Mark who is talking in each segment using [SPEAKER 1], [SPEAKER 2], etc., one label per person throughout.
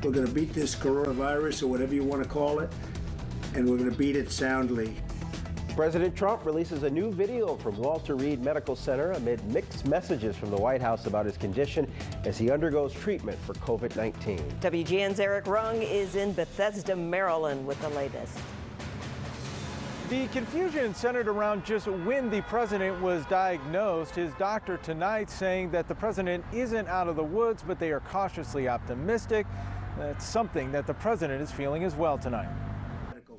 [SPEAKER 1] We're going to beat this coronavirus, or whatever you want to call it, and we're going to beat it soundly.
[SPEAKER 2] President Trump releases a new video from Walter Reed Medical Center amid mixed messages from the White House about his condition as he undergoes treatment for COVID-19.
[SPEAKER 3] WGN's Eric Rung is in Bethesda, Maryland with the latest.
[SPEAKER 4] The confusion centered around just when the president was diagnosed. His doctor tonight saying that the president isn't out of the woods, but they are cautiously optimistic. That's something that the president is feeling as well tonight.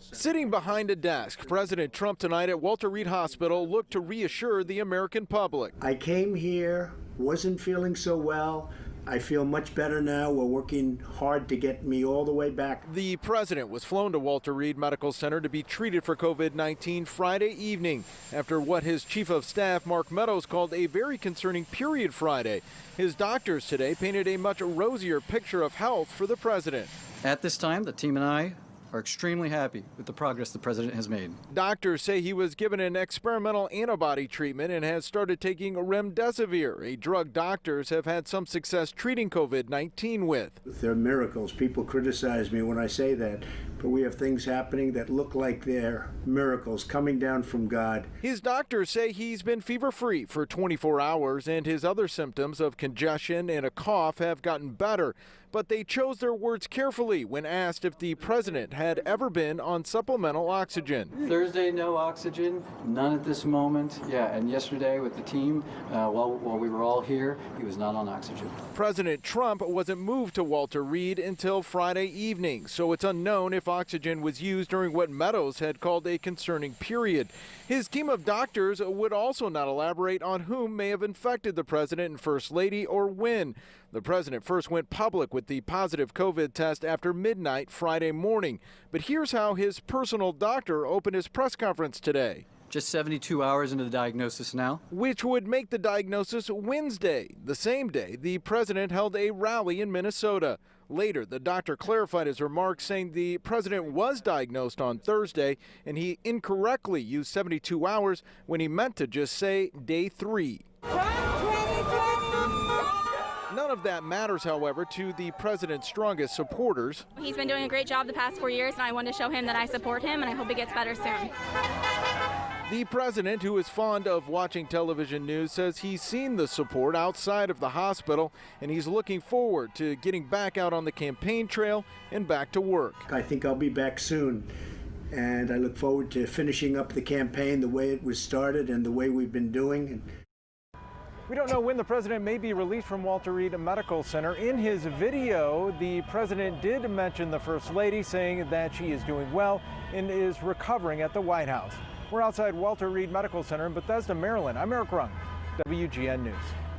[SPEAKER 4] Sitting behind a desk, President Trump tonight at Walter Reed Hospital looked to reassure the American public.
[SPEAKER 1] I came here, wasn't feeling so well. I feel much better now. We're working hard to get me all the way back.
[SPEAKER 4] The president was flown to Walter Reed Medical Center to be treated for COVID-19 Friday evening after what his chief of staff, Mark Meadows, called a very concerning period Friday. His doctors today painted a much rosier picture of health for the president.
[SPEAKER 5] At this time, the team and I are extremely happy with the progress the president has made.
[SPEAKER 4] Doctors say he was given an experimental antibody treatment and has started taking remdesivir, a drug doctors have had some success treating COVID-19 with.
[SPEAKER 1] They're miracles. People criticize me when I say that, but we have things happening that look like they're miracles coming down from God.
[SPEAKER 4] His doctors say he's been fever-free for 24 hours and his other symptoms of congestion and a cough have gotten better. But they chose their words carefully when asked if the president had ever been on supplemental oxygen.
[SPEAKER 5] Thursday, no oxygen, none at this moment. Yeah, and yesterday with the team, while we were all here, he was not on oxygen.
[SPEAKER 4] President Trump wasn't moved to Walter Reed until Friday evening, so it's unknown if oxygen was used during what Meadows had called a concerning period. His team of doctors would also not elaborate on whom may have infected the president and First Lady or when. The president first went public with the positive COVID test after midnight Friday morning. But here's how his personal doctor opened his press conference today.
[SPEAKER 5] Just 72 hours into the diagnosis now.
[SPEAKER 4] Which would make the diagnosis Wednesday, the same day the president held a rally in Minnesota. Later, the doctor clarified his remarks, saying the president was diagnosed on Thursday and he incorrectly used 72 hours when he meant to just say day 3. None of that matters, however, to the president's strongest supporters.
[SPEAKER 6] He's been doing a great job the past 4 years, and I want to show him that I support him, and I hope he gets better soon.
[SPEAKER 4] The president, who is fond of watching television news, says he's seen the support outside of the hospital, and he's looking forward to getting back out on the campaign trail and back to work.
[SPEAKER 1] I think I'll be back soon, and I look forward to finishing up the campaign the way it was started and the way we've been doing.
[SPEAKER 4] We don't know when the president may be released from Walter Reed Medical Center. In his video, the president did mention the First Lady, saying that she is doing well and is recovering at the White House. We're outside Walter Reed Medical Center in Bethesda, Maryland. I'm Eric Rung, WGN News.